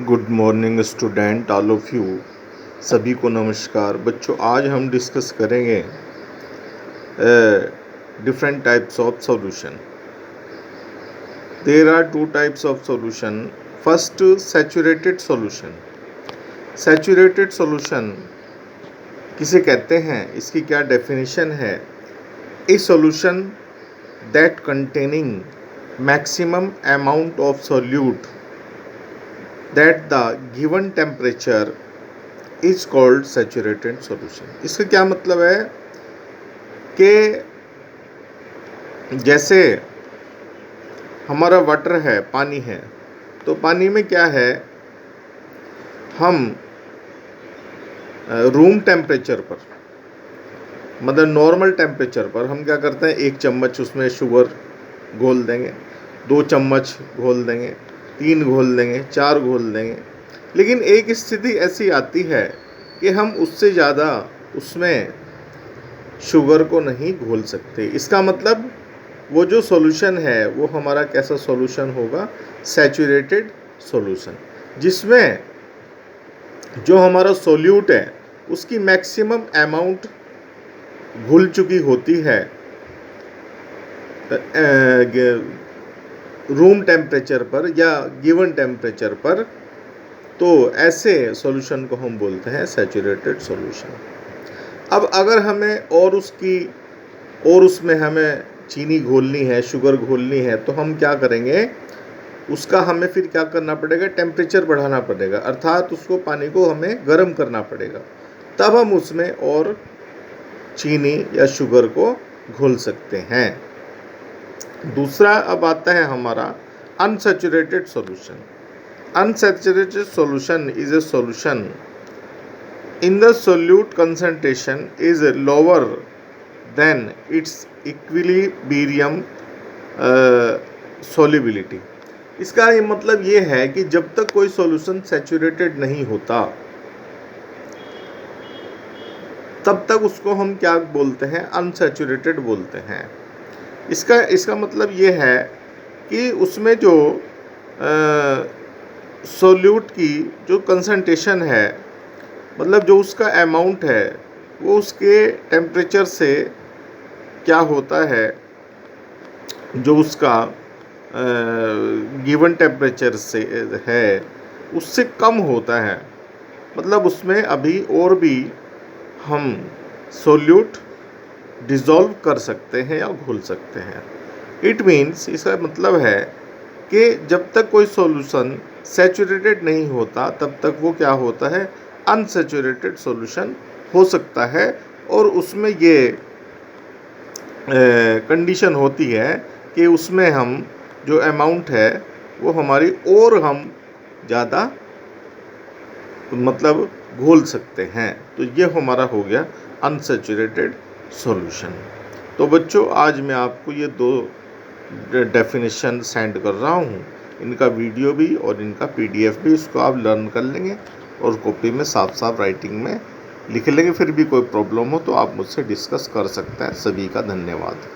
Good morning student all of you. सभी को नमस्कार बच्चों। आज हम डिस्कस करेंगे different types of solution. There are two types of solution. First, saturated solution. Saturated solution किसे कहते हैं, इसकी क्या डेफिनेशन है? A solution that containing maximum amount of solute that the given temperature is called saturated solution। इसका क्या मतलब है कि जैसे हमारा वाटर है, पानी है, तो पानी में क्या है, हम रूम टेम्परेचर पर, मतलब नॉर्मल टेम्परेचर पर हम क्या करते हैं, 1 चम्मच उसमें शुगर घोल देंगे, 2 चम्मच घोल देंगे, 3 घोल देंगे, 4 घोल देंगे। लेकिन एक स्थिति ऐसी आती है कि हम उससे ज़्यादा उसमें शुगर को नहीं घोल सकते। इसका मतलब वो जो सॉल्यूशन है वो हमारा कैसा सॉल्यूशन होगा? सैचुरेटेड सॉल्यूशन, जिसमें जो हमारा सॉल्यूट है उसकी मैक्सिमम अमाउंट घुल चुकी होती है रूम टेम्परेचर पर या गिवन टेम्परेचर पर, तो ऐसे सॉल्यूशन को हम बोलते हैं सैचुरेटेड सॉल्यूशन। अब अगर हमें और उसमें हमें चीनी घोलनी है, शुगर घोलनी है, तो हम क्या करेंगे, उसका हमें फिर क्या करना पड़ेगा? टेम्परेचर बढ़ाना पड़ेगा, अर्थात उसको पानी को हमें गर्म करना पड़ेगा, तब हम उसमें और चीनी या शुगर को घोल सकते हैं। दूसरा अब आता है हमारा unsaturated solution. Unsaturated solution is a solution in the solute concentration is lower than it's equilibrium solubility. इसका ये मतलब ये है कि जब तक कोई सॉल्यूशन सैचुरेटेड नहीं होता तब तक उसको हम क्या बोलते हैं? अनसैचुरेटेड बोलते हैं। इसका मतलब ये है कि उसमें जो सॉल्यूट की जो कंसंट्रेशन है, मतलब जो उसका अमाउंट है, वो उसके टेम्परेचर से क्या होता है, जो उसका गिवन टेम्परेचर से है उससे कम होता है। मतलब उसमें अभी और भी हम सॉल्यूट डिज़ोल्व कर सकते हैं या घोल सकते हैं। इट मीन्स, इसका मतलब है कि जब तक कोई सॉल्यूशन सैचुरेटेड नहीं होता तब तक वो क्या होता है? अनसैचुरेटेड सॉल्यूशन हो सकता है। और उसमें ये कंडीशन होती है कि उसमें हम जो अमाउंट है वो हमारी और हम ज़्यादा मतलब घोल सकते हैं। तो ये हमारा हो गया अनसैचुरेटेड सॉल्यूशन। तो बच्चों, आज मैं आपको ये 2 डेफिनेशन सेंड कर रहा हूँ, इनका वीडियो भी और इनका PDF भी, इसको आप लर्न कर लेंगे और कॉपी में साफ साफ राइटिंग में लिख लेंगे। फिर भी कोई प्रॉब्लम हो तो आप मुझसे डिस्कस कर सकते हैं। सभी का धन्यवाद।